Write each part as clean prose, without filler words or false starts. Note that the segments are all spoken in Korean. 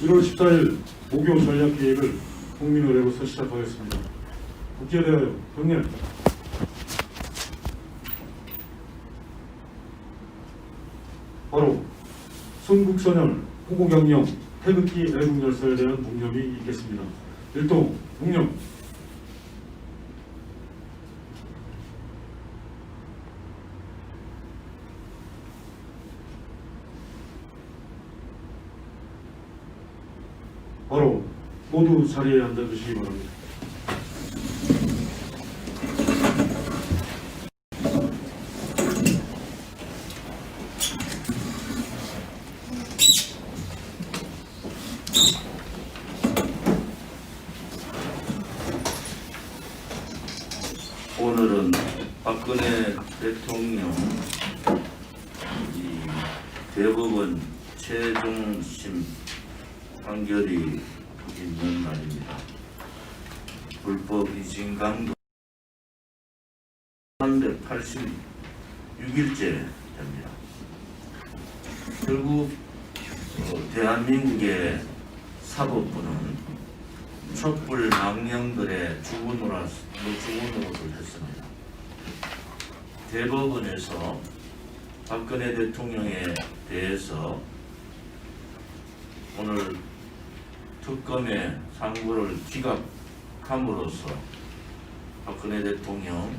1월 14일 목요 전략계획을 국민의례로서 시작하겠습니다. 국회에 대하여 경례. 바로 순국선열, 호국영령, 태극기 애국열사에 대한 묵념이 있겠습니다. 1동 묵념. 바로 모두 자리에 앉아주시기 바랍니다. 오늘은 박근혜 대통령 이 대법원 최종심 판결이 있는 날입니다. 불법 이진 강도 386일째 됩니다. 결국 대한민국의 사법부는 촛불 망령들의 주군으로서 했습니다. 대법원에서 박근혜 대통령에 대해서 오늘 특검의 상고를 기각함으로써 박근혜 대통령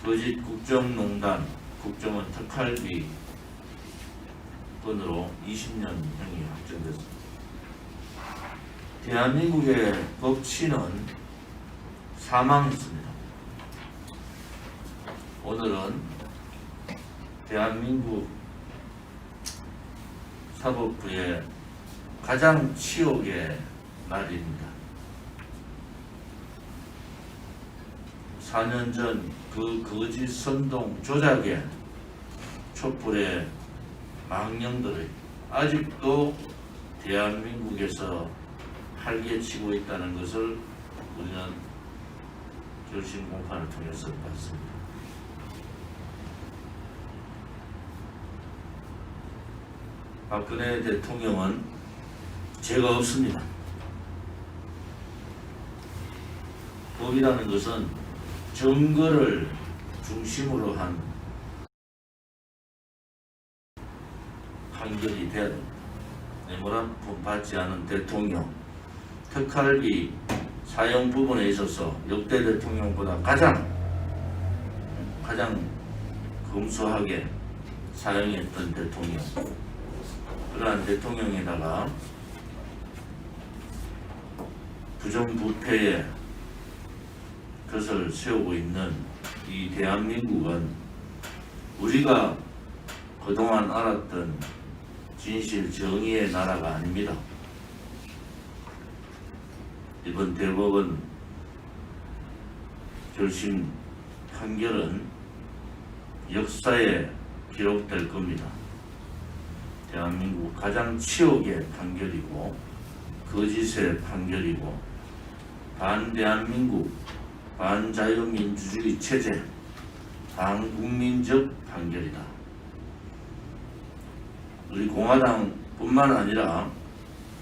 거짓 국정농단, 국정원 특활비 건으로 20년형이 확정됐습니다. 대한민국의 법치는 사망했습니다. 오늘은 대한민국 사법부의 가장 치욕의 날입니다. 4년 전 그 거짓 선동 조작의 촛불의 망령들이 아직도 대한민국에서 활개치고 있다는 것을 우리는 결심 공판을 통해서 봤습니다. 박근혜 대통령은 죄가 없습니다. 법이라는 것은 증거를 중심으로 한 판결이 돼야 됩니다. 뇌물한푼 받지 않은 대통령, 특활비 사용 부분에 있어서 역대 대통령보다 가장 검소하게 사용했던 대통령, 그러한 대통령에다가 부정부패의 것을 세우고 있는 이 대한민국은 우리가 그동안 알았던 진실 정의의 나라가 아닙니다. 이번 대법원 결심 판결은 역사에 기록될 겁니다. 대한민국 가장 치욕의 판결이고 거짓의 판결이고 반대한민국 반자유민주주의 체제 반국민적 판결이다. 우리 공화당뿐만 아니라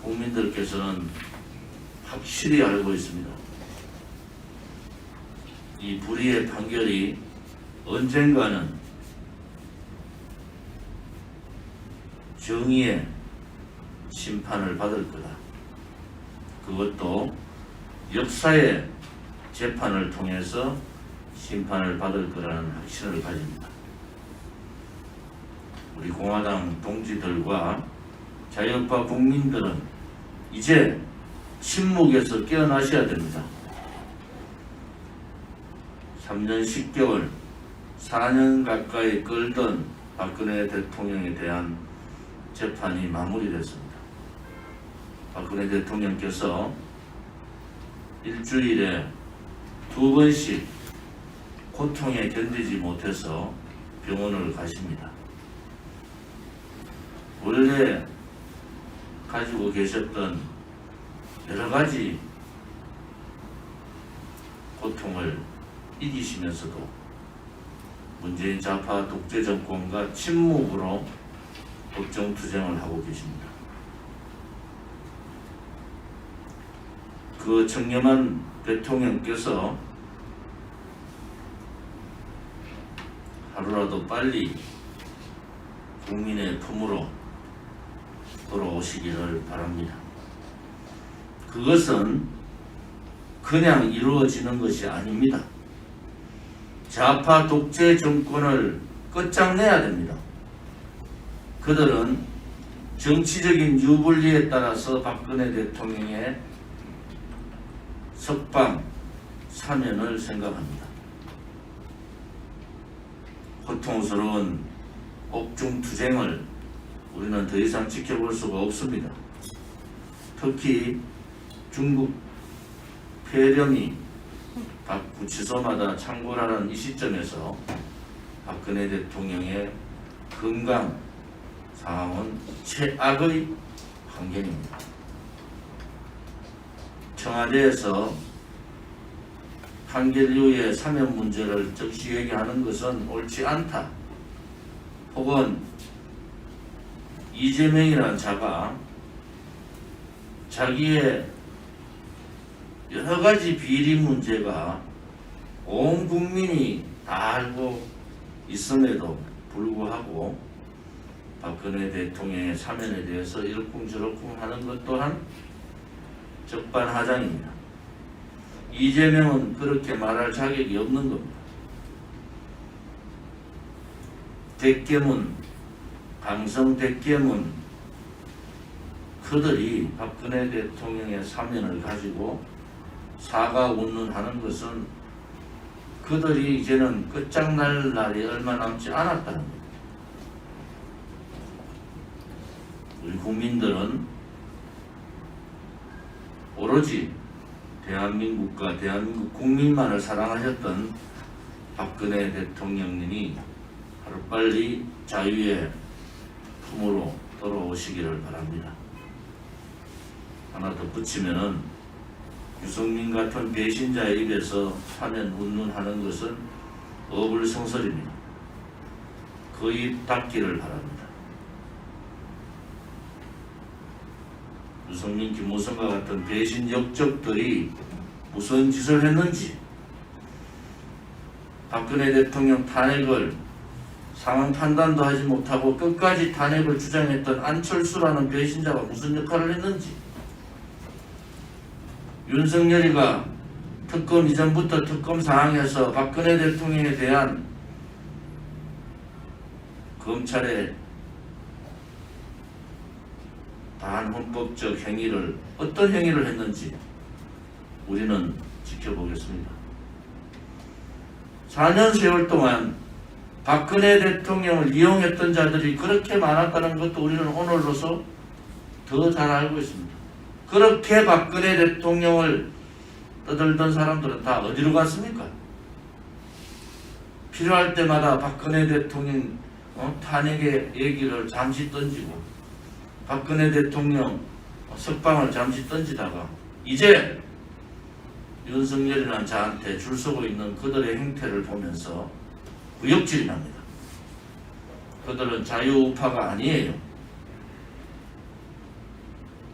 국민들께서는 확실히 알고 있습니다. 이 불의의 판결이 언젠가는 정의의 심판을 받을 거다. 그것도 역사의 재판을 통해서 심판을 받을 거라는 확신을 가집니다. 우리 공화당 동지들과 자유파 국민들은 이제 침묵에서 깨어나셔야 됩니다. 3년 10개월, 4년 가까이 끌던 박근혜 대통령에 대한 재판이 마무리됐습니다. 박근혜 대통령께서 일주일에 2번씩 고통에 견디지 못해서 병원을 가십니다. 원래 가지고 계셨던 여러 가지 고통을 이기시면서도 문재인 좌파 독재 정권과 침묵으로 법정 투쟁을 하고 계십니다. 그 청렴한 대통령께서 하루라도 빨리 국민의 품으로 돌아오시기를 바랍니다. 그것은 그냥 이루어지는 것이 아닙니다. 좌파 독재 정권을 끝장내야 됩니다. 그들은 정치적인 유불리에 따라서 박근혜 대통령의 석방, 사면을 생각합니다. 고통스러운 옥중투쟁을 우리는 더 이상 지켜볼 수가 없습니다. 특히 중국 폐렴이 각 구치소마다 창궐하는 이 시점에서 박근혜 대통령의 건강 상황은 최악의 환경입니다. 청와대에서 판결 이후에 사면 문제를 즉시 얘기하는 것은 옳지 않다. 혹은 이재명이라는 자가 자기의 여러 가지 비리 문제가 온 국민이 다 알고 있음에도 불구하고 박근혜 대통령의 사면에 대해서 이러쿵저러쿵 하는 것 또한 적반하장입니다. 이재명은 그렇게 말할 자격이 없는 겁니다. 대깨문, 강성 대깨문 그들이 박근혜 대통령의 사면을 가지고 사과 운운하는 것은 그들이 이제는 끝장날 날이 얼마 남지 않았다는 겁니다. 우리 국민들은 오로지 대한민국과 대한민국 국민만을 사랑하셨던 박근혜 대통령님이 하루빨리 자유의 품으로 돌아오시기를 바랍니다. 하나 더 붙이면은 유승민 같은 배신자의 입에서 사면 운운하는 것은 어불성설입니다. 그 입 닫기를 바랍니다. 유승민, 김무성과 같은 배신 역적들이 무슨 짓을 했는지, 박근혜 대통령 탄핵을 상황 판단도 하지 못하고 끝까지 탄핵을 주장했던 안철수라는 배신자가 무슨 역할을 했는지, 윤석열이가 특검 이전부터 특검 상황에서 박근혜 대통령에 대한 검찰의 반헌법적 행위를 어떤 행위를 했는지 우리는 지켜보겠습니다. 4년 세월 동안 박근혜 대통령을 이용했던 자들이 그렇게 많았다는 것도 우리는 오늘로서 더 잘 알고 있습니다. 그렇게 박근혜 대통령을 떠들던 사람들은 다 어디로 갔습니까? 필요할 때마다 박근혜 대통령 탄핵의 얘기를 잠시 던지고 박근혜 대통령 석방을 잠시 던지다가 이제 윤석열이라는 자한테 줄 서고 있는 그들의 행태를 보면서 구역질이 납니다. 그들은 자유우파가 아니에요.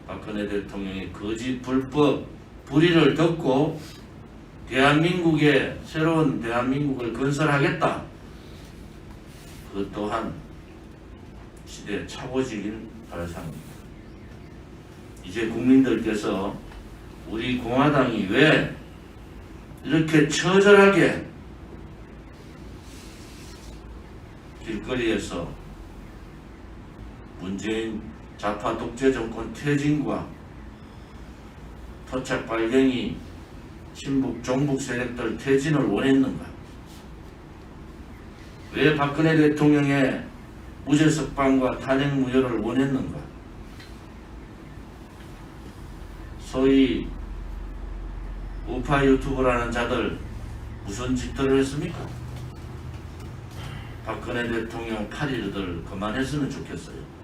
박근혜 대통령의 거짓 불법 불의를 덮고 대한민국의 새로운 대한민국을 건설하겠다. 그 또한 시대의 착오적인 발상입니다. 이제 국민들께서 우리 공화당이 왜 이렇게 처절하게 길거리에서 문재인 좌파 독재 정권 퇴진과 토착 발령이 친북 종북 세력들 퇴진을 원했는가? 왜 박근혜 대통령의 무죄 석방과 탄핵 무효를 원했는가? 소위 우파 유튜브라는 자들 무슨 짓들을 했습니까? 박근혜 대통령 파리들 그만했으면 좋겠어요.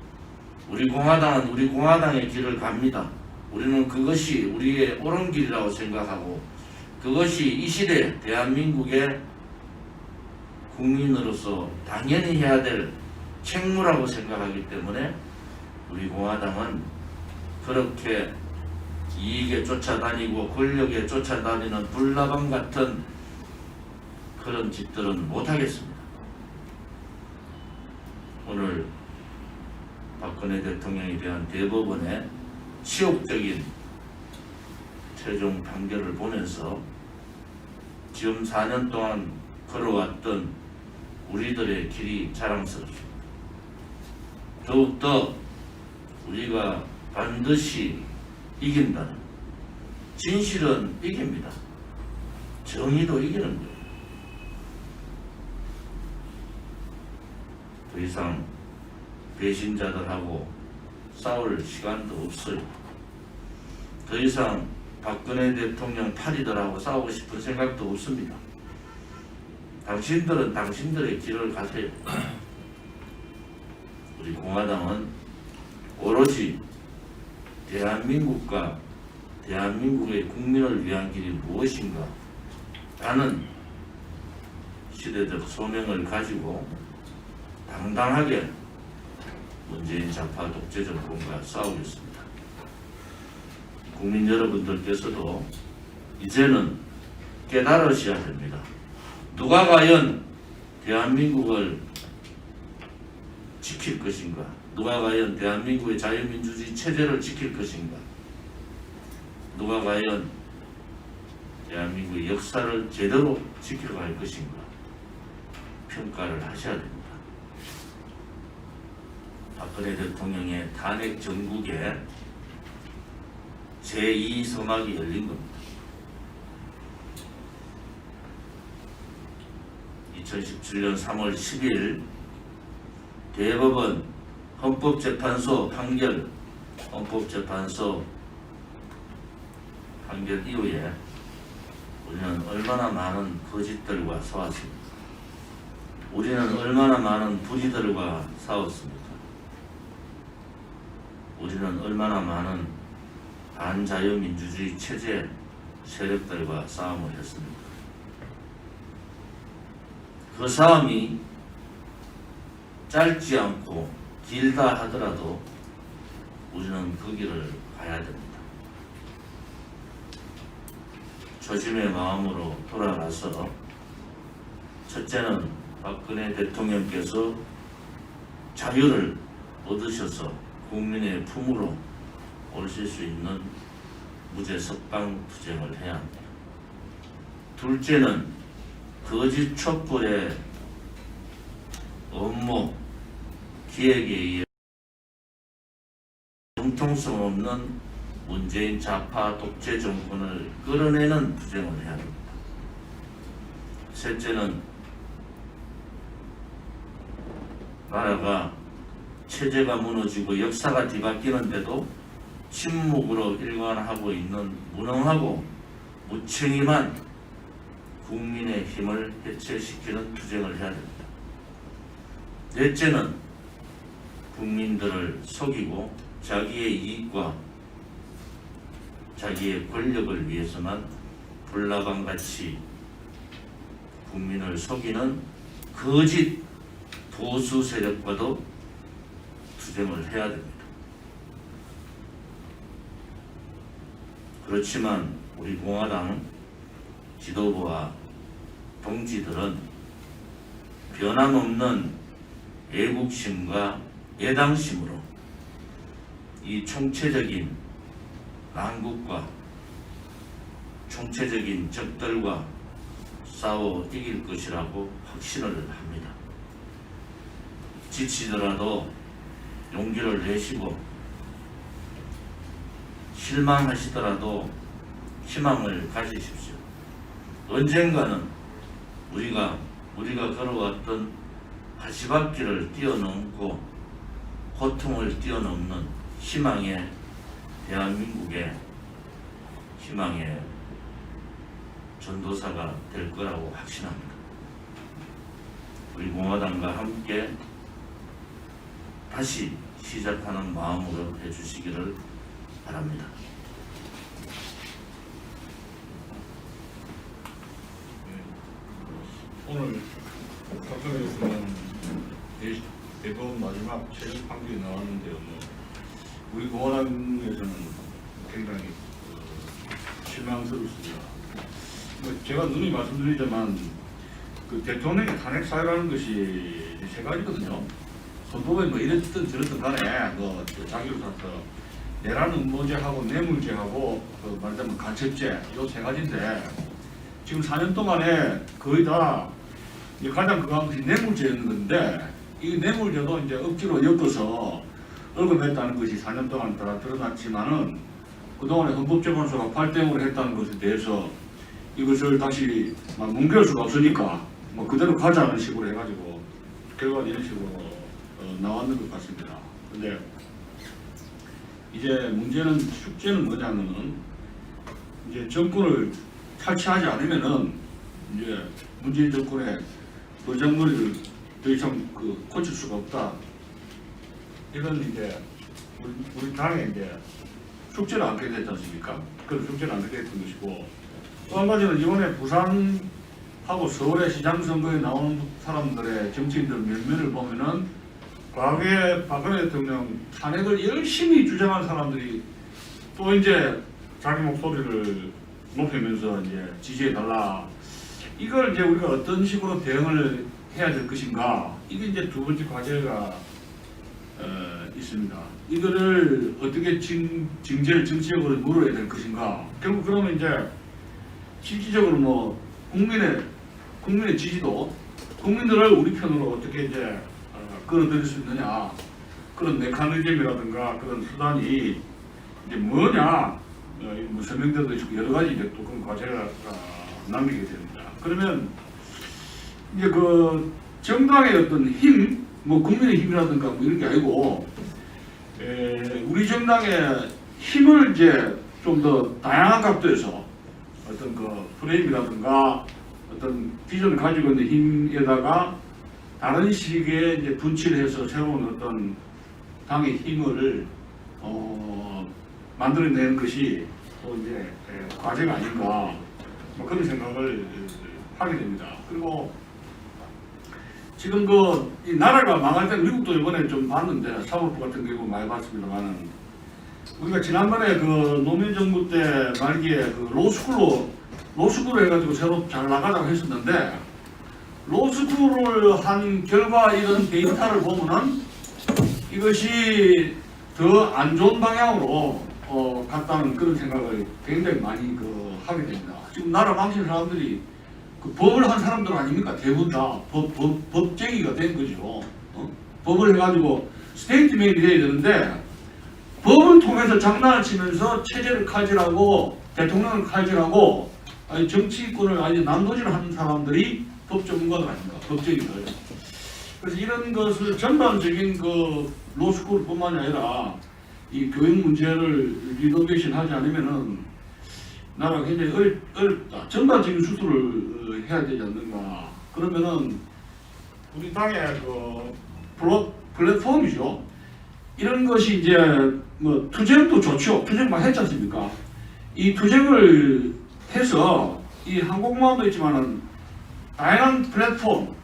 우리 공화당은 우리 공화당의 길을 갑니다. 우리는 그것이 우리의 옳은 길이라고 생각하고 그것이 이 시대 대한민국의 국민으로서 당연히 해야 될 책무라고 생각하기 때문에 우리 공화당은 그렇게 이익에 쫓아다니고 권력에 쫓아다니는 불나방 같은 그런 짓들은 못하겠습니다. 오늘 박근혜 대통령에 대한 대법원의 치욕적인 최종 판결을 보면서 지금 4년 동안 걸어왔던 우리들의 길이 자랑스럽습니다. 더욱더 우리가 반드시 이긴다는, 진실은 이깁니다. 정의도 이기는 거예요. 더 이상 배신자들하고 싸울 시간도 없어요. 더 이상 박근혜 대통령 파리들하고 싸우고 싶은 생각도 없습니다. 당신들은 당신들의 길을 가세요. 우리 공화당은 오로지 대한민국과 대한민국의 국민을 위한 길이 무엇인가 라는 시대적 소명을 가지고 당당하게 문재인 좌파 독재 정권과 싸우겠습니다. 국민 여러분들께서도 이제는 깨달으셔야 됩니다. 누가 과연 대한민국을 지킬 것인가? 누가 과연 대한민국의 자유민주주의 체제를 지킬 것인가? 누가 과연 대한민국의 역사를 제대로 지켜갈 것인가? 평가를 하셔야 됩니다. 박근혜 대통령의 탄핵 정국에 제2 서막이 열린 겁니다. 2017년 3월 10일 대법원 헌법재판소 판결 이후에 우리는 얼마나 많은 거짓들과 싸웠습니까? 우리는 얼마나 많은 불의들과 싸웠습니까? 우리는 얼마나 많은 반자유민주주의 체제 세력들과 싸움을 했습니까? 그 싸움이 짧지 않고 길다 하더라도 우리는 그 길을 가야 됩니다. 초심의 마음으로 돌아가서 첫째는 박근혜 대통령께서 자유를 얻으셔서 국민의 품으로 오실 수 있는 무죄 석방 투쟁을 해야 합니다. 둘째는 거짓 촛불의 업무 기획에 의해 정통성 없는 문재인 좌파 독재 정권을 끌어내는 투쟁을 해야 합니다. 셋째는 나라가 체제가 무너지고 역사가 뒤바뀌는데도 침묵으로 일관하고 있는 무능하고 무책임한 국민의 힘을 해체시키는 투쟁을 해야 됩니다. 넷째는 국민들을 속이고 자기의 이익과 자기의 권력을 위해서만 불나방같이 국민을 속이는 거짓 보수 세력과도 투쟁을 해야 됩니다. 그렇지만 우리 공화당 지도부와 동지들은 변함없는 애국심과 애당심으로 이 총체적인 난국과 총체적인 적들과 싸워 이길 것이라고 확신을 합니다. 지치더라도 용기를 내시고 실망하시더라도 희망을 가지십시오. 언젠가는 우리가 걸어왔던 가시밭길을 뛰어넘고 고통을 뛰어넘는 희망의 대한민국의 희망의 전도사가 될 거라고 확신합니다. 우리 공화당과 함께 다시 시작하는 마음으로 해주시기를 바랍니다. 오늘 박근혜 대통령 대법원 마지막 최종 판결이 나왔는데요. 우리 공화당에서는 굉장히 실망스럽습니다. 제가 누누이 말씀드리지만 그 대통령의 탄핵 사유라는 것이 세 가지거든요. 헌법에 뭐 이랬든 저랬든 간에 뭐 자기를 사서 내란 음모죄하고 뇌물죄하고 그 말하자면 간첩죄 요 세 가지인데 지금 4년 동안에 거의 다 가장 그거한 것이 뇌물죄였는 건데 이 뇌물죄도 이제 억지로 엮어서 얼굴했다는 것이 4년 동안 다 드러났지만은 그동안에 헌법재판소가 8대0으로 했다는 것에 대해서 이것을 다시 막 뭉갤 수가 없으니까 뭐 그대로 가자는 식으로 해가지고 결과가 이런 식으로 나왔는 것 같습니다. 근데 이제 문제는 숙제는 뭐냐면은 이제 정권을 탈취하지 않으면은 이제 문재인 정권의 노장머리를 더 이상 고칠 수가 없다. 이건 이제 우리 당에 이제 숙제를 안게 됐지 않습니까? 그런 숙제를 안게 됐던 것이고 또 한 가지는 이번에 부산하고 서울의 시장 선거에 나온 사람들의 정치인들 면면을 보면은 과거에 박근혜 대통령 탄핵을 열심히 주장한 사람들이 또 이제 자기 목소리를 높이면서 이제 지지해달라. 이걸 이제 우리가 어떤 식으로 대응을 해야 될 것인가. 이게 이제 두 번째 과제가 있습니다. 이거를 어떻게 징계를 정치적으로 물어야 될 것인가. 결국 그러면 이제 실질적으로 뭐 국민의 지지도 국민들을 우리 편으로 어떻게 이제 끌어들일 수 있느냐 그런 메커니즘이라든가 그런 수단이 이제 뭐냐 뭐 설명대도 있고 여러 가지 이제 또 그런 과제가 남기게 됩니다. 그러면 이제 그 정당의 어떤 힘, 뭐 국민의 힘이라든가 뭐 이런 게 아니고 우리 정당의 힘을 이제 좀 더 다양한 각도에서 어떤 그 프레임이라든가 어떤 비전을 가지고 있는 힘에다가 다른 식의 이제 분치를 해서 새로운 어떤 당의 힘을 만들어내는 것이 또 이제 과제가 아닌가 뭐 그런 생각을 하게 됩니다. 그리고 지금 이 나라가 망할 때 미국도 이번에 좀 봤는데 사법부 같은 경우 많이 봤습니다만은 우리가 지난번에 그 노무현 정부 때 말기에 그 로스쿨을 해가지고 새로 잘 나가자고 했었는데 로스쿨을 한 결과 이런 데이터를 보면은 이것이 더 안 좋은 방향으로 갔다는 그런 생각을 굉장히 많이 하게 됩니다. 지금 나라 망친 사람들이 그 법을 한 사람들 아닙니까? 대부분 다 법쟁이가 된 거죠. 법을 해가지고 스테이트맨이 돼야 되는데 법을 통해서 장난을 치면서 체제를 칼질하고 대통령을 칼질하고 아니 정치권을 아니 난도질하는 사람들이 법 전문가들 아닙니까? 법쟁이들. 그래서 이런 것을 전반적인 그 로스쿨뿐만이 아니라 이 교육 문제를 리노베이션 하지 않으면은 나라가 굉장히 어렵다. 전반적인 수술을 해야 되지 않는가. 그러면은 우리 당의 그 플랫폼이죠. 이런 것이 이제 뭐 투쟁도 좋죠. 투쟁 많이 했지 않습니까? 이 투쟁을 해서 이 한국마음도 있지만은 다양한 플랫폼,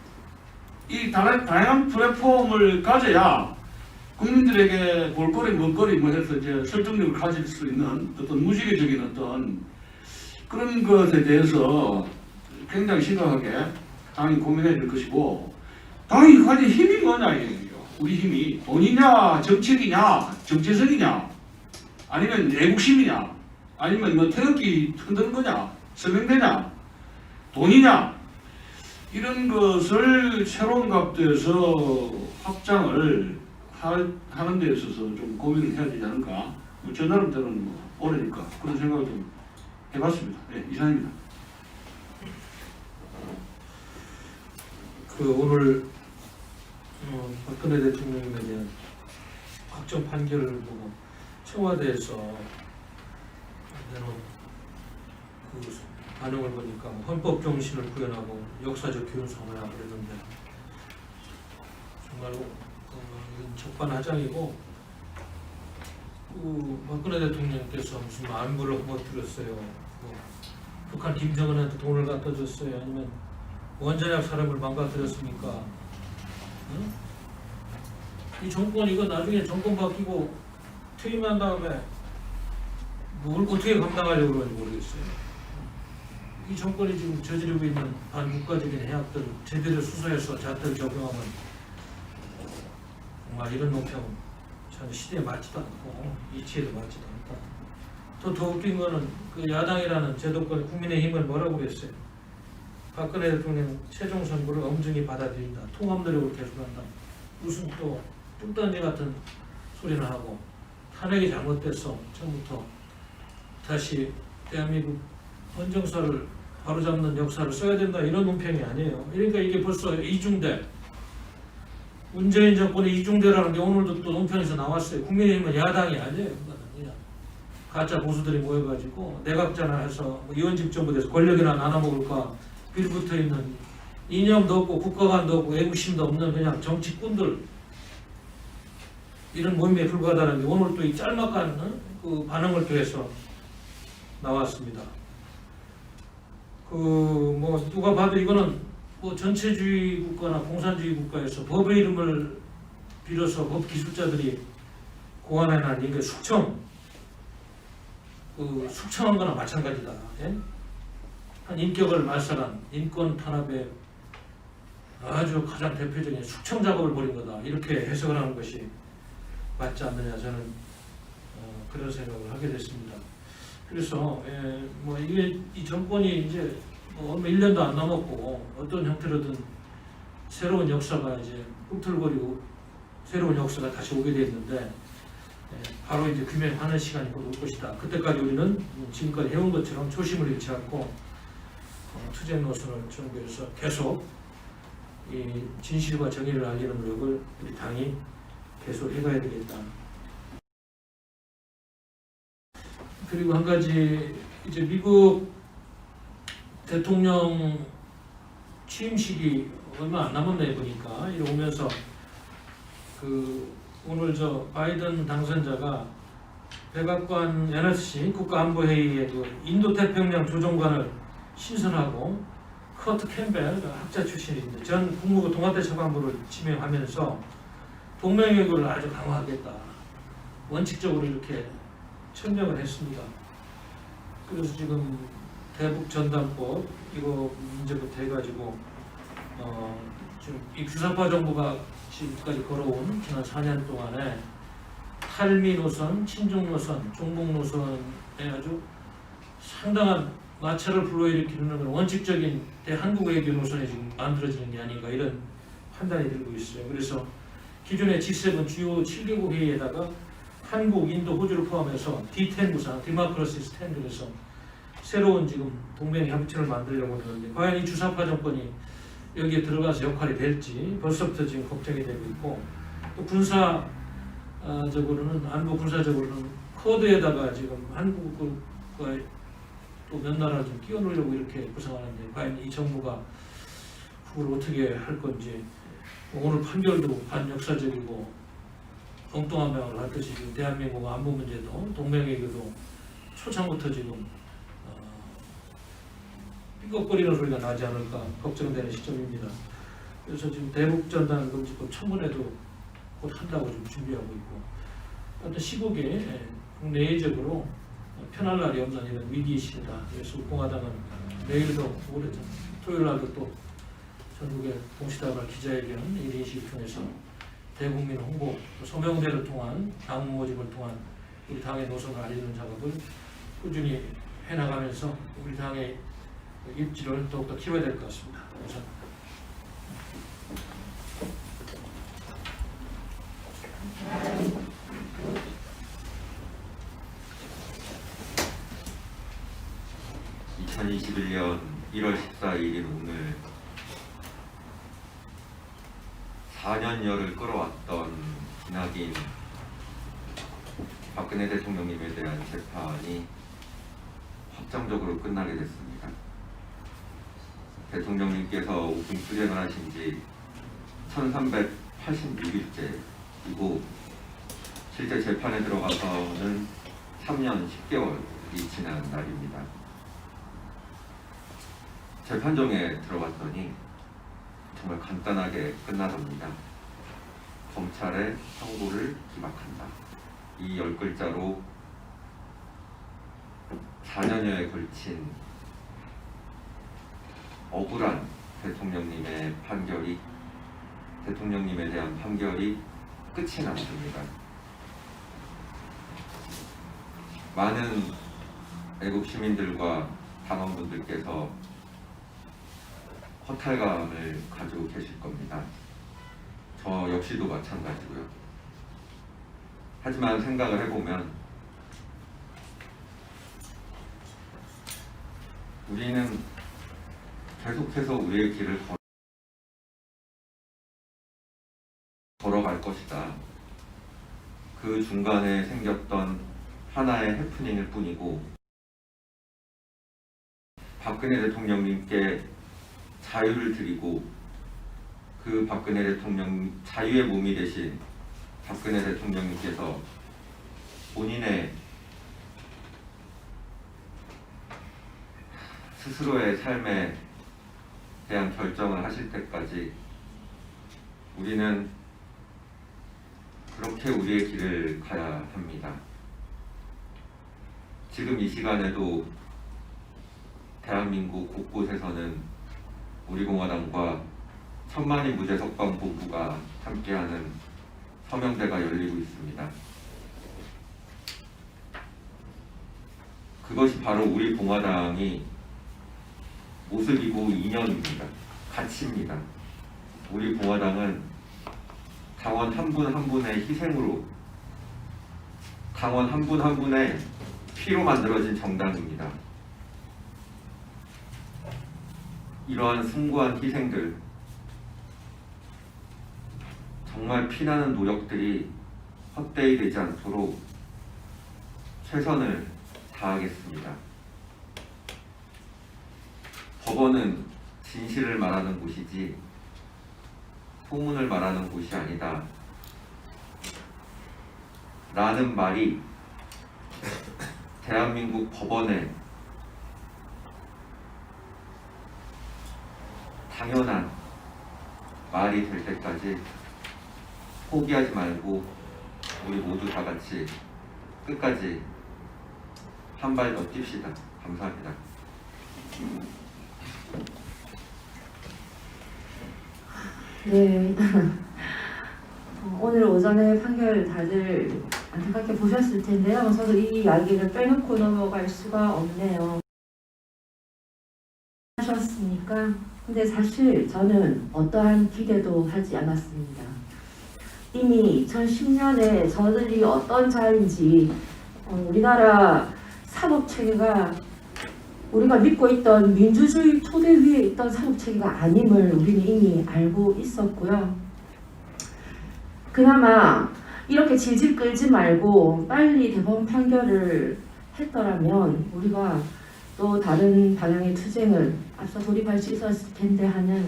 이 다양한 플랫폼을 가져야 국민들에게 볼거리, 먹거리 뭐 해서 이제 설득력을 가질 수 있는 어떤 무지개적인 어떤 그런 것에 대해서 굉장히 심각하게 당이 고민해야 될 것이고 당이 가진 힘이 뭐냐 이거예요. 우리 힘이 돈이냐, 정책이냐, 정체성이냐, 아니면 애국심이냐, 아니면 뭐 태극기 흔드는 거냐, 서명대냐, 돈이냐 이런 것을 새로운 각도에서 확장을 하는 데 있어서 좀 고민을 해야 되지 않을까. 저 나름대로는 뭐 오래니까 그런 생각을 좀 해봤습니다. 네, 이상입니다. 오늘 박근혜 대통령에 대한 확정 판결을 보고 청와대에서 그 반응을 보니까 헌법 정신을 구현하고 역사적 교훈성을 하고 그랬는데 정말로 이건 적반하장이고 박근혜 대통령께서 무슨 안보를 허물들었어요. 북한 김정은한테 돈을 갖다 줬어요. 아니면 원자력 사람을 망가뜨렸습니까? 응? 이 정권 이거 나중에 정권 바뀌고 퇴임한 다음에 뭘 어떻게 감당하려고 그러는지 모르겠어요. 이 정권이 지금 저지르고 있는 반국가적인 해악들을 제대로 수사해서 잣대를 적용하면 정말 이런 논평은 전혀 시대에 맞지도 않고 이치에도 맞지도 않다. 더 웃긴 거는 그 야당이라는 제도권 국민의힘을 뭐라고 그랬어요? 박근혜 대통령 최종 선고를 엄중히 받아들인다. 통합 노력을 계속한다. 무슨 또 뚱딴지 같은 소리를 하고 탄핵이 잘못됐어. 처음부터 다시 대한민국 헌정사를 바로잡는 역사를 써야 된다. 이런 논평이 아니에요. 그러니까 이게 벌써 이중대. 문재인 정권의 이중대라는 게 오늘도 또 논평에서 나왔어요. 국민의힘은 야당이 아니에요. 그냥 가짜 보수들이 모여가지고 내각제나 해서 뭐 이원집 정부 돼서 권력이나 나눠먹을까 빌붙어 있는 이념도 없고 국가관도 없고 애국심도 없는 그냥 정치꾼들 이런 모임에 불과하다는 게 오늘 또 이 짤막한 그 반응을 통해서 나왔습니다. 그 뭐 누가 봐도 이거는 뭐 전체주의 국가나 공산주의 국가에서 법의 이름을 빌어서 법 기술자들이 고안해낸 이게 숙청한 거나 마찬가지다. 예? 한 인격을 말살한 인권 탄압의 아주 가장 대표적인 숙청 작업을 벌인 거다. 이렇게 해석을 하는 것이 맞지 않느냐 저는 그런 생각을 하게 됐습니다. 그래서 뭐 이게 이 정권이 이제 뭐 얼마 1년도 안 남았고 어떤 형태로든 새로운 역사가 이제 꿈틀거리고 새로운 역사가 다시 오게 됐는데 바로 이제 규명하는 시간이 곧 올 것이다. 그때까지 우리는 지금까지 해온 것처럼 초심을 잃지 않고 투쟁 노선을 전개해서 계속 이 진실과 정의를 알리는 노력을 우리 당이 계속 해가야 되겠다. 그리고 한 가지 이제 미국 대통령 취임식이 얼마 안 남았네 보니까 이러 오면서 그 오늘 저 바이든 당선자가 백악관 NSC 국가안보회의에 그 인도태평양 조정관을 신설하고 커트 캠벨 학자 출신인데 전 국무부 동아대처관부를 지명하면서 동맹외교를 아주 강화하겠다. 원칙적으로 이렇게 천명을 했습니다. 그래서 지금 대북 전단법 이거 문제부터 해가지고 지금 이 규사파 정부가 지금까지 걸어온 지난 4년 동안에 탈미 노선, 친중 노선, 종북 노선에 아주 상당한 마찰을 불러일으키는 그런 원칙적인 대한국 외교 노선이 지금 만들어지는 게 아닌가 이런 판단이 들고 있어요. 그래서 기존의 G7 주요 7개국 회의에다가 한국, 인도, 호주를 포함해서 D10 구상, 디마크러시스 10 그래서 새로운 지금 동맹 협치를 만들려고 하는데 과연 이 주사파 정권이 여기에 들어가서 역할이 될지 벌써부터 지금 걱정이 되고 있고 또 군사적으로는 안보 군사적으로는 쿼드에다가 지금 한국과 또 몇 나라를 좀 끼워놓으려고 이렇게 구상하는데 과연 이 정부가 그걸 어떻게 할 건지 오늘 판결도 반역사적이고 엉뚱한 방향을 할 것이 지금 대한민국 안보 문제도 동맹외교도 초창부터 지금 삐걱거리는 소리가 나지 않을까 걱정되는 시점입니다. 그래서 지금 대북전단 금지법 청문회도 곧 한다고 좀 준비하고 있고 어떤 시국에 국내외적으로 편할 날이 없는 이런 위기의 시대다. 그래서 공화당은 내일도 토요일 날도 또 전국의 동시다발 기자회견 1인식을 통해서 대국민 홍보, 소명대를 통한 당 모집을 통한 우리 당의 노선을 알리는 작업을 꾸준히 해나가면서 우리 당의 입지를 더욱더 키워야 될 것 같습니다. 감사합니다. (2021년 1월 14일인) 오늘 4년여를 끌어왔던 기나긴 박근혜 대통령님에 대한 재판이 확정적으로 끝나게 됐습니다. 대통령님께서 오금 투쟁을 하신 지 1386일째이고 실제 재판에 들어가서는 3년 10개월이 지난 날입니다. 재판정에 들어갔더니 정말 간단하게 끝나답니다. 검찰의 선고를 기각한다. 이 10글자로 4년여에 걸친 억울한 대통령님에 대한 판결이 끝이 났습니다. 많은 애국 시민들과 당원분들께서 허탈감을 가지고 계실 겁니다. 저 역시도 마찬가지고요. 하지만 생각을 해보면 우리는 계속해서 우리의 길을 걸어갈 것이다. 그 중간에 생겼던 하나의 해프닝일 뿐이고, 박근혜 대통령님께 자유를 드리고 그 박근혜 대통령 자유의 몸이 되신 박근혜 대통령님께서 본인의 스스로의 삶에 대한 결정을 하실 때까지 우리는 그렇게 우리의 길을 가야 합니다. 지금 이 시간에도 대한민국 곳곳에서는 우리공화당과 천만인 무죄석방 본부가 함께하는 서명대가 열리고 있습니다. 그것이 바로 우리 공화당이 모습이고 이념입니다. 가치입니다. 우리 공화당은 당원 한 분 한 분의 희생으로, 당원 한 분 한 분의 피로 만들어진 정당입니다. 이러한 숭고한 희생들, 정말 피나는 노력들이 헛되이 되지 않도록 최선을 다하겠습니다. 법원은 진실을 말하는 곳이지 소문을 말하는 곳이 아니다 라는 말이 대한민국 법원에 당연한 말이 될 때까지 포기하지 말고 우리 모두 다 같이 끝까지 한 발 더 뜁시다. 감사합니다. 네. 오늘 오전에 판결 다들 안타깝게 보셨을 텐데요. 저도 이 이야기를 빼놓고 넘어갈 수가 없네요. 하셨습니까? 근데 사실 저는 어떠한 기대도 하지 않았습니다. 이미 2010년에 저들이 어떤 자인지 우리나라 사법체계가 우리가 믿고 있던 민주주의 토대 위에 있던 사법체계가 아님을 우리는 이미 알고 있었고요. 그나마 이렇게 질질 끌지 말고 빨리 대법원 판결을 했더라면 우리가 또 다른 방향의 투쟁을 앞서 돌입할 수 있었을 텐데 하는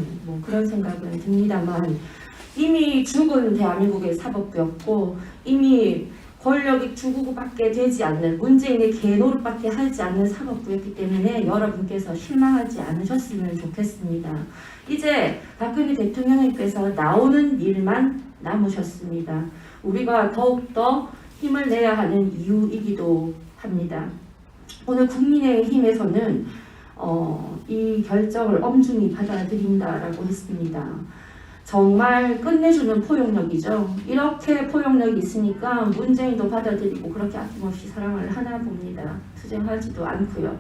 그런 생각은 듭니다만, 이미 죽은 대한민국의 사법부였고 이미 권력이 주고받게 되지 않는, 문재인의 개노릇밖에 하지 않는 사법부였기 때문에 여러분께서 실망하지 않으셨으면 좋겠습니다. 이제 박근혜 대통령님께서 나오는 일만 남으셨습니다. 우리가 더욱더 힘을 내야 하는 이유이기도 합니다. 오늘 국민의힘에서는 이 결정을 엄중히 받아들인다라고 했습니다. 정말 끝내주는 포용력이죠. 이렇게 포용력이 있으니까 문재인도 받아들이고 그렇게 아낌없이 사랑을 하나 봅니다. 투쟁하지도 않고요.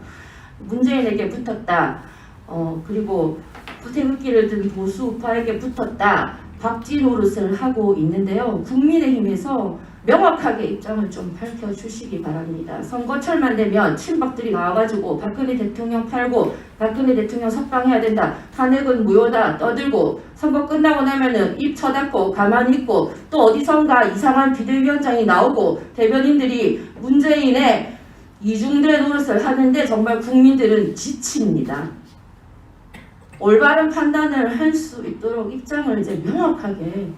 문재인에게 붙었다. 그리고 태극기를 든 보수 우파에게 붙었다. 박쥐 노릇을 하고 있는데요. 국민의힘에서 명확하게 입장을 좀 밝혀주시기 바랍니다. 선거철만 되면 친박들이 나와가지고 박근혜 대통령 팔고 박근혜 대통령 석방해야 된다, 탄핵은 무효다 떠들고, 선거 끝나고 나면은 입 쳐닫고 가만히 있고 또 어디선가 이상한 비대위원장이 나오고 대변인들이 문재인의 이중대 노릇을 하는데 정말 국민들은 지칩니다. 올바른 판단을 할 수 있도록 입장을 이제 명확하게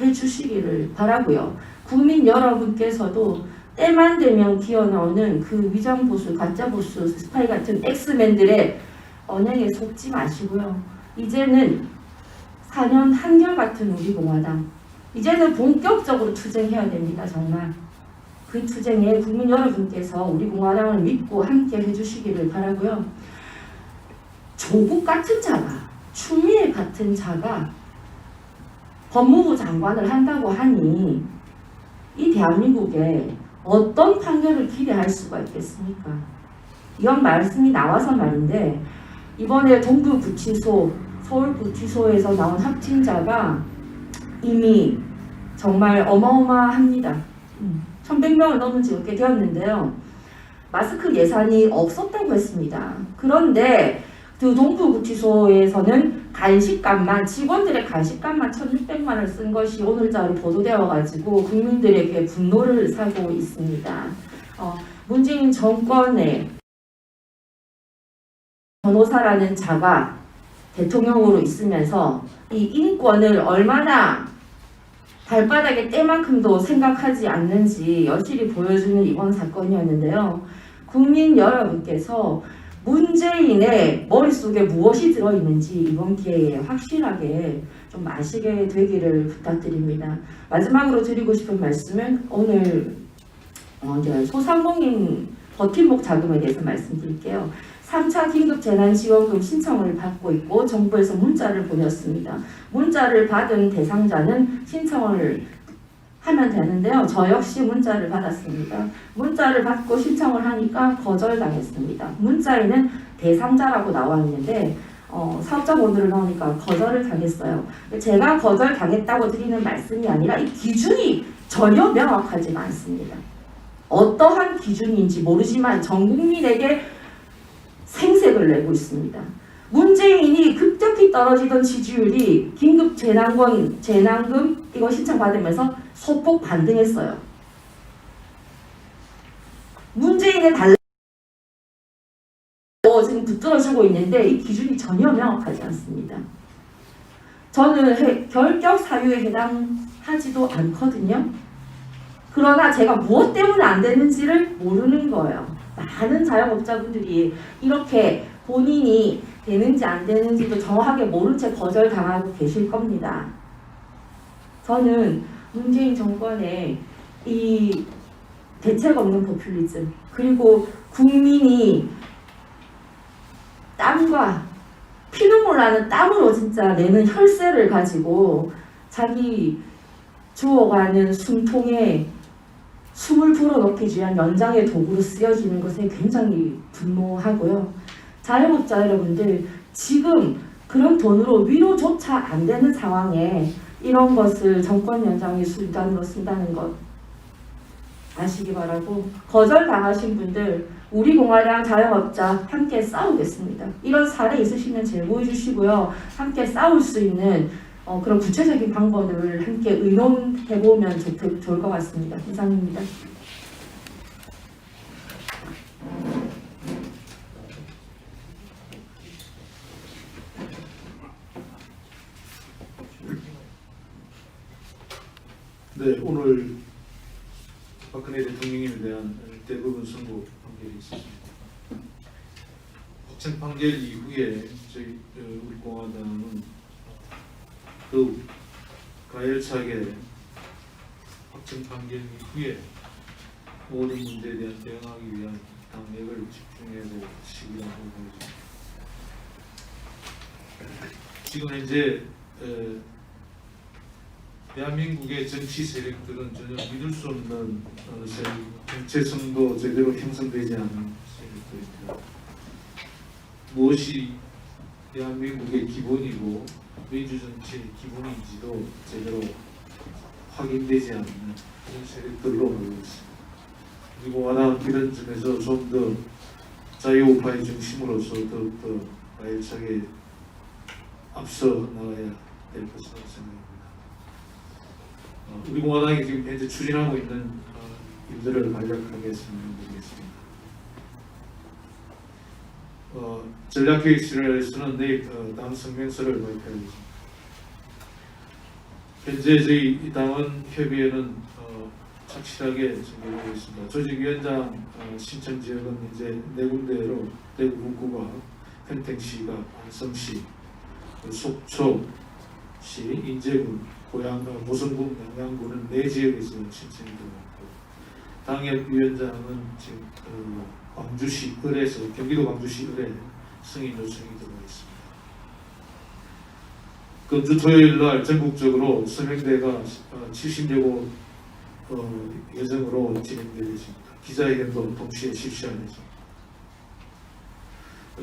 해주시기를 바라고요. 국민 여러분께서도 때만 되면 기어나오는 그 위장보수, 가짜보수, 스파이 같은 엑스맨들의 언행에 속지 마시고요. 이제는 4년 한결같은 우리 공화당, 이제는 본격적으로 투쟁해야 됩니다. 정말 그 투쟁에 국민 여러분께서 우리 공화당을 믿고 함께 해주시기를 바라고요. 조국 같은 자가, 추미애 같은 자가 법무부 장관을 한다고 하니 이 대한민국에 어떤 판결을 기대할 수가 있겠습니까? 이런 말씀이 나와서 말인데, 이번에 동부구치소, 서울구치소에서 나온 확진자가 이미 정말 어마어마합니다. 1100명을 넘게 되었는데요. 마스크 예산이 없었다고 했습니다. 그런데 그 동부구치소에서는 간식값만, 직원들의 간식값만 1600만 원을 쓴 것이 오늘자로 보도되어가지고 국민들에게 분노를 사고 있습니다. 문재인 정권의 변호사라는 자가 대통령으로 있으면서 이 인권을 얼마나 발바닥에 때만큼도 생각하지 않는지 여실히 보여주는 이번 사건이었는데요. 국민 여러분께서 문재인의 머릿속에 무엇이 들어있는지 이번 기회에 확실하게 좀 아시게 되기를 부탁드립니다. 마지막으로 드리고 싶은 말씀은 오늘 소상공인 버팀목 자금에 대해서 말씀드릴게요. 3차 긴급재난지원금 신청을 받고 있고 정부에서 문자를 보냈습니다. 문자를 받은 대상자는 신청을 하면 되는데요. 저 역시 문자를 받았습니다. 문자를 받고 신청을 하니까 거절당했습니다. 문자에는 대상자라고 나와 있는데 사업자 번호를 넣으니까 거절을 당했어요. 제가 거절당했다고 드리는 말씀이 아니라 이 기준이 전혀 명확하지가 않습니다. 어떠한 기준인지 모르지만 전 국민에게 생색을 내고 있습니다. 문재인이 급격히 떨어지던 지지율이 긴급 재난금 이거 신청받으면서 소폭 반등했어요. 문재인의 지금 붙들어주고 있는데 이 기준이 전혀 명확하지 않습니다. 저는 결격 사유에 해당하지도 않거든요. 그러나 제가 무엇 때문에 안 되는지를 모르는 거예요. 많은 자영업자분들이 이렇게 본인이 되는지 안 되는지도 정확하게 모른 채 거절당하고 계실 겁니다. 저는 문재인 정권의 이 대책 없는 포퓰리즘, 그리고 국민이 땀과 피눈물 나는 땀으로 진짜 내는 혈세를 가지고 자기 주어가는 숨통에 숨을 불어넣기 위한 연장의 도구로 쓰여지는 것에 굉장히 분노하고요. 자영업자 여러분들, 지금 그런 돈으로 위로조차 안 되는 상황에 이런 것을 정권 연장의 수단으로 쓴다는 것 아시기 바라고, 거절당하신 분들 우리 공화당 자영업자 함께 싸우겠습니다. 이런 사례 있으시면 제보해 주시고요. 함께 싸울 수 있는 그런 구체적인 방법을 함께 의논해보면 좋을 것 같습니다. 이상입니다. 네, 오늘 박근혜 대통령님에 대한 대부분 선고 판결이 있었습니다. 확정 판결 이후에 우리 공화당은 더욱 가열차게 확정 판결 이후에 모든 문제에 대한 대응하기 위한 당력을 집중해볼 시기라고 보여집니다. 지금 현재 대한민국의 정치 세력들은 전혀 믿을 수 없는 정체성도 제대로 형성되지 않은 세력들입니다. 무엇이 대한민국의 기본이고 민주정치의 기본인지도 제대로 확인되지 않는 그런 세력들로 보고 있습니다. 그리고 워낙 이런 점에서 좀 더 자유우파의 중심으로서 더욱더 가열차게 앞서 나가야 될 것으로 생각합니다. 우리 공화당이 지금 현재 추진하고 있는 일들을 간략하게 설명드리겠습니다. 전략회의실에서는 내일 당 성명서를 발표하겠습니다. 현재 저희 이 당원 협의회는 착실하게 진행하고 있습니다. 조직위원장 신청 지역은 이제 4군데로 대구 북구가, 평택시가, 안성시, 속초시, 인제군, 고양, 모성군, 양양군은 4지역에서 신청이 들어갔고, 당협위원장은 지금 광주시 을에서 경기도 광주시 을에 승인 요청이 들어와 있습니다. 금주 토요일 날 전국적으로 서명대가 70여 곳 예정으로 진행될 예정입니다. 기자회견도 동시에 실시할 예정입니다.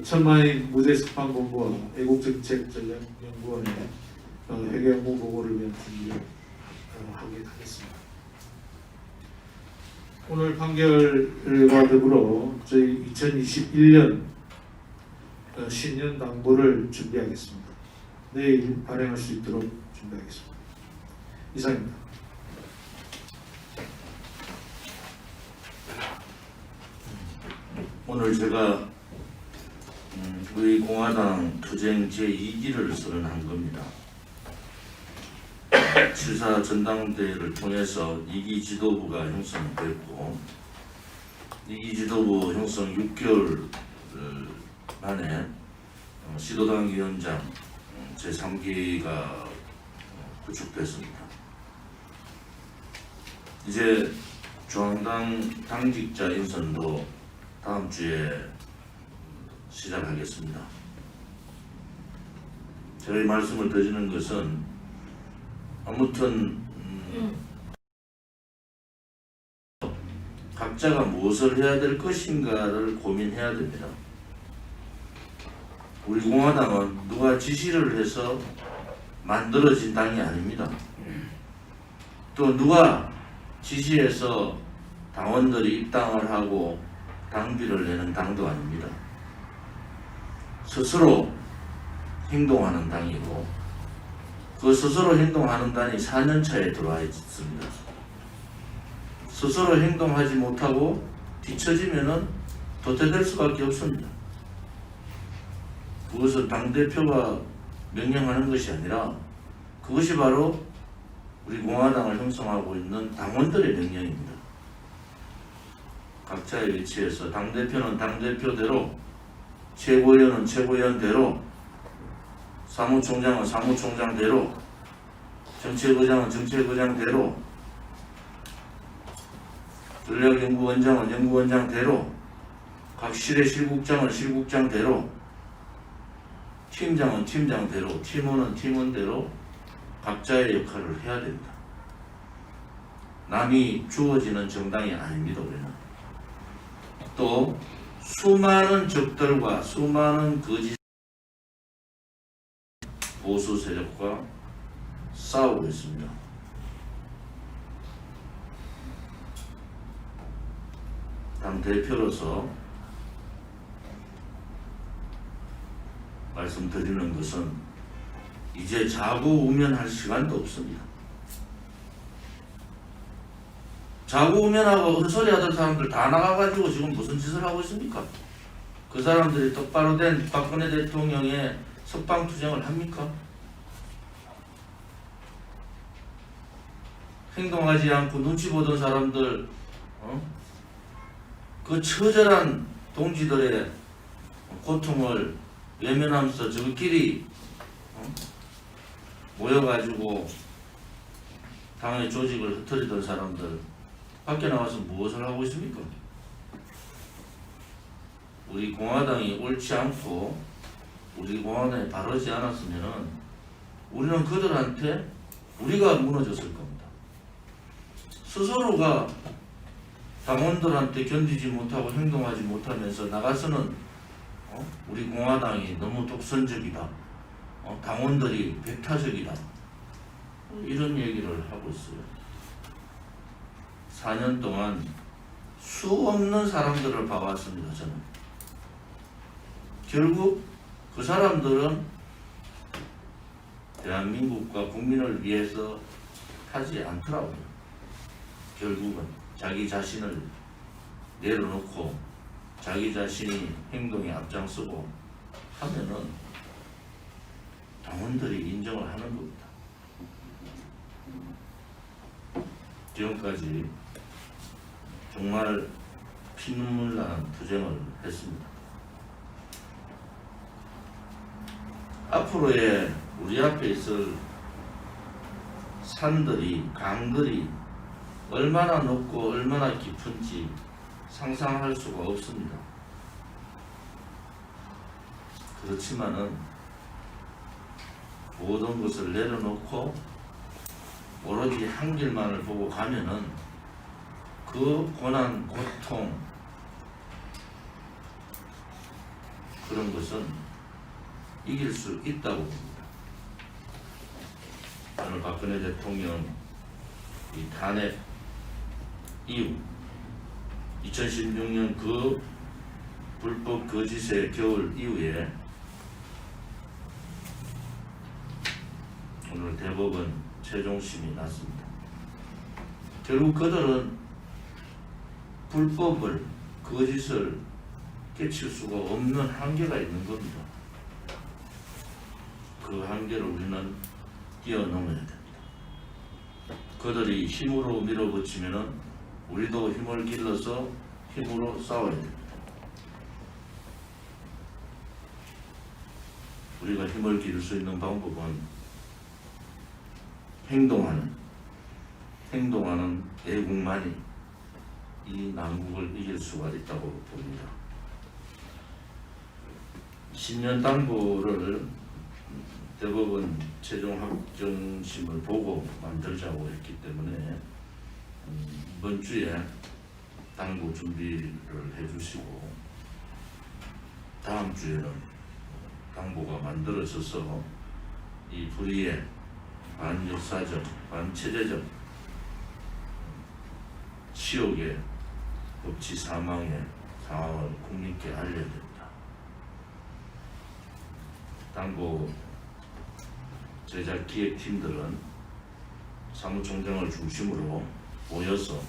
천만인 무죄석방본부와 애국정책전략연구원의 회계연구 보고를 위한 준비를 하게 하겠습니다. 오늘 판결과 더불어 저희 2021년 신년 당부를 준비하겠습니다. 내일 발행할 수 있도록 준비하겠습니다. 이상입니다. 오늘 제가 우리 공화당 투쟁 제2기를 선언한 겁니다. 7.4 전당대회를 통해서 2기 지도부가 형성됐고 2기 지도부 형성 6개월 만에 시도당 위원장 제3기가 구축됐습니다. 이제 중앙당 당직자 인선도 다음 주에 시작하겠습니다. 제가 이 말씀을 드리는 것은 아무튼 각자가 무엇을 해야 될 것인가를 고민해야 됩니다. 우리 공화당은 누가 지시를 해서 만들어진 당이 아닙니다. 또 누가 지시해서 당원들이 입당을 하고 당비를 내는 당도 아닙니다. 스스로 행동하는 당이고 그 스스로 행동하는 당이 4년 차에 들어와 있습니다. 스스로 행동하지 못하고 뒤처지면은 도태될 수밖에 없습니다. 그것은 당대표가 명령하는 것이 아니라 그것이 바로 우리 공화당을 형성하고 있는 당원들의 명령입니다. 각자의 위치에서 당대표는 당대표대로, 최고위원은 최고위원대로, 사무총장은 사무총장대로, 정책의장은 정책의장대로, 전략연구원장은 연구원장대로, 각 실의 실국장은 실국장대로, 팀장은 팀장대로, 팀원은 팀원대로 각자의 역할을 해야 됩니다. 남이 주어지는 정당이 아닙니다. 우리는 또 수많은 적들과 수많은 거짓 보수 세력과 싸우고 있습니다. 당 대표로서 말씀드리는 것은 이제 자고우면할 시간도 없습니다. 자고우면하고 헛소리 하던 사람들 다 나가가지고 지금 무슨 짓을 하고 있습니까? 그 사람들이 똑바로 된 박근혜 대통령의 석방투쟁을 합니까? 행동하지 않고 눈치 보던 사람들, 그 처절한 동지들의 고통을 외면하면서 저희끼리 모여가지고 당의 조직을 흩어지던 사람들 밖에 나와서 무엇을 하고 있습니까? 우리 공화당이 옳지 않고 우리 공화당이 바르지 않았으면 우리는 그들한테 우리가 무너졌을 겁니다. 스스로가 당원들한테 견디지 못하고 행동하지 못하면서 나가서는 우리 공화당이 너무 독선적이다, 당원들이 배타적이다, 이런 얘기를 하고 있어요. 4년 동안 수 없는 사람들을 봐왔습니다. 저는 결국 그 사람들은 대한민국과 국민을 위해서 하지 않더라고요. 결국은 자기 자신을 내려놓고 자기 자신이 행동에 앞장서고 하면은 당원들이 인정을 하는 겁니다. 지금까지 정말 피눈물 나는 투쟁을 했습니다. 앞으로의 우리 앞에 있을 산들이, 강들이 얼마나 높고 얼마나 깊은지 상상할 수가 없습니다. 그렇지만은 모든 것을 내려놓고 오로지 한 길만을 보고 가면은 그 고난, 고통 그런 것은 이길 수 있다고 봅니다. 오늘 박근혜 대통령 이 탄핵 이후 2016년 그 불법 거짓의 겨울 이후에 오늘 대법원 최종심이 났습니다. 결국 그들은 불법을 거짓을 깨칠 수가 없는 한계가 있는 겁니다. 그 한계를 우리는 뛰어넘어야 됩니다. 그들이 힘으로 밀어붙이면은 우리도 힘을 길러서 힘으로 싸워야 됩니다. 우리가 힘을 기를 수 있는 방법은 행동하는 애국만이 이 난국을 이길 수가 있다고 봅니다. 신년 당부를 대법원 최종 확정심을 보고 만들자고 했기 때문에 이번 주에 당부 준비를 해주시고 다음 주에는 당부가 만들어져서 이 불의의 반역사적, 반체제적 치욕의 법치 사망의 상황을 국민께 알려야 됩니다. 당부 제작 기획팀들은 사무총장을 중심으로 모여서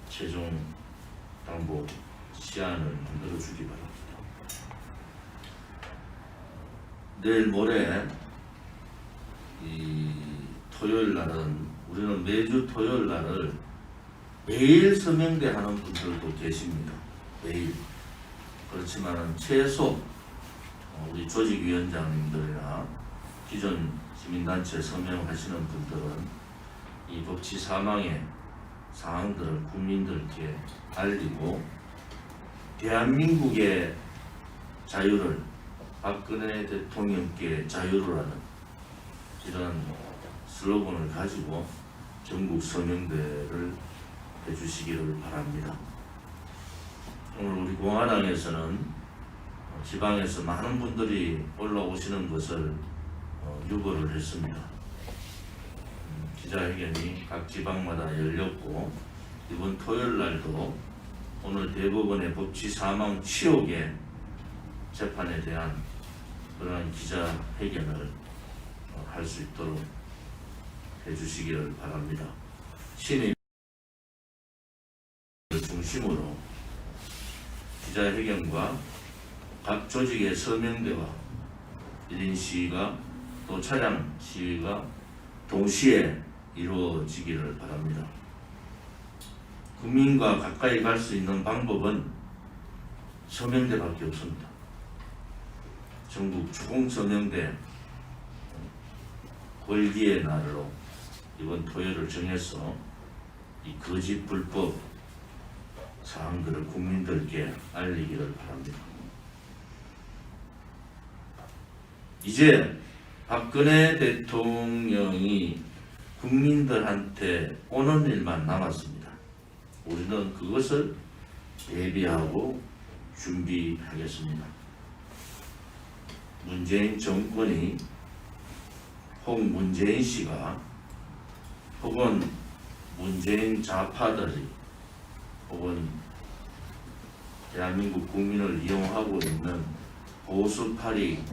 최종 당부 시안을 만들어주기 바랍니다. 내일 모레 이 토요일 날은 우리는 매주 토요일 날을 매일 서명대 하는 분들도 계십니다. 매일. 그렇지만은 최소 우리 조직위원장님들이나 기존 시민단체 서명하시는 분들은 이 법치 사망의 상황들을 국민들께 알리고 대한민국의 자유를 박근혜 대통령께 자유를 하는 이런 슬로건을 가지고 전국 서명대를 해주시기를 바랍니다. 오늘 우리 공화당에서는 지방에서 많은 분들이 올라오시는 것을 유보를 했습니다. 기자회견이 각 지방마다 열렸고 이번 토요일 날도 오늘 대법원의 법치 사망 치욕의 재판에 대한 그러한 기자회견을 할 수 있도록 해주시기를 바랍니다. 시민 중심으로 기자회견과 각 조직의 서명대와 1인 시위가 또 차량 시위가 동시에 이루어지기를 바랍니다. 국민과 가까이 갈 수 있는 방법은 서명대밖에 없습니다. 전국 초공서명대 월기의 날로 이번 토요일을 정해서 이 거짓 불법 사항들을 국민들께 알리기를 바랍니다. 이제 박근혜 대통령이 국민들한테 오는 일만 남았습니다. 우리는 그것을 대비하고 준비하겠습니다. 문재인 정권이 혹 문재인 씨가 혹은 문재인 좌파들이 혹은 대한민국 국민을 이용하고 있는 보수파리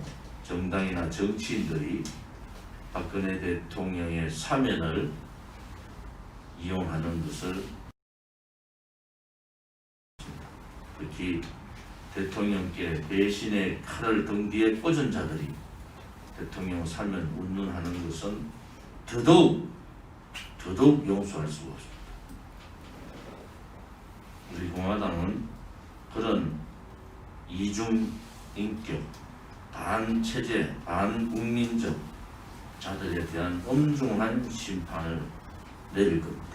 정당이나 정치인들이 박근혜 대통령의 사면을 이용하는 것을 특히 대통령께 배신의 칼을 등 뒤에 꽂은 자들이 대통령 사면 운운하는 것은 더더욱 용서할 수가 없습니다. 우리 공화당은 그런 이중인격, 반체제, 반국민적 자들에 대한 엄중한 심판을 내릴 겁니다.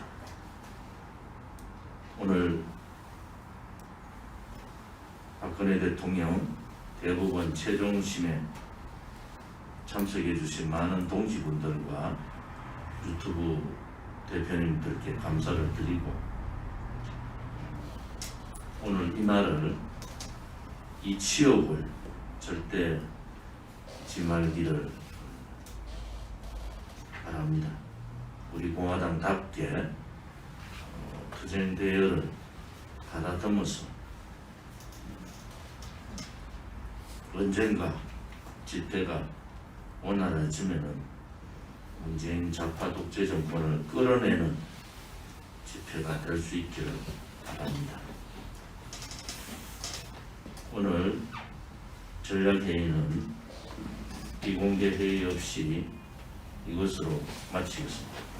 오늘 박근혜 대통령 대법원 최종심에 참석해 주신 많은 동지분들과 유튜브 대표님들께 감사를 드리고 오늘 이 날을 이 치욕을 절대 잊지 말기를 바랍니다. 우리 공화당답게 투쟁 대열을 가다듬어서 언젠가 집회가 원활해지면은 문재인 좌파 독재 정권을 끌어내는 집회가 될 수 있기를 바랍니다. 오늘 전략회의는 비공개 회의 없이 이것으로 마치겠습니다.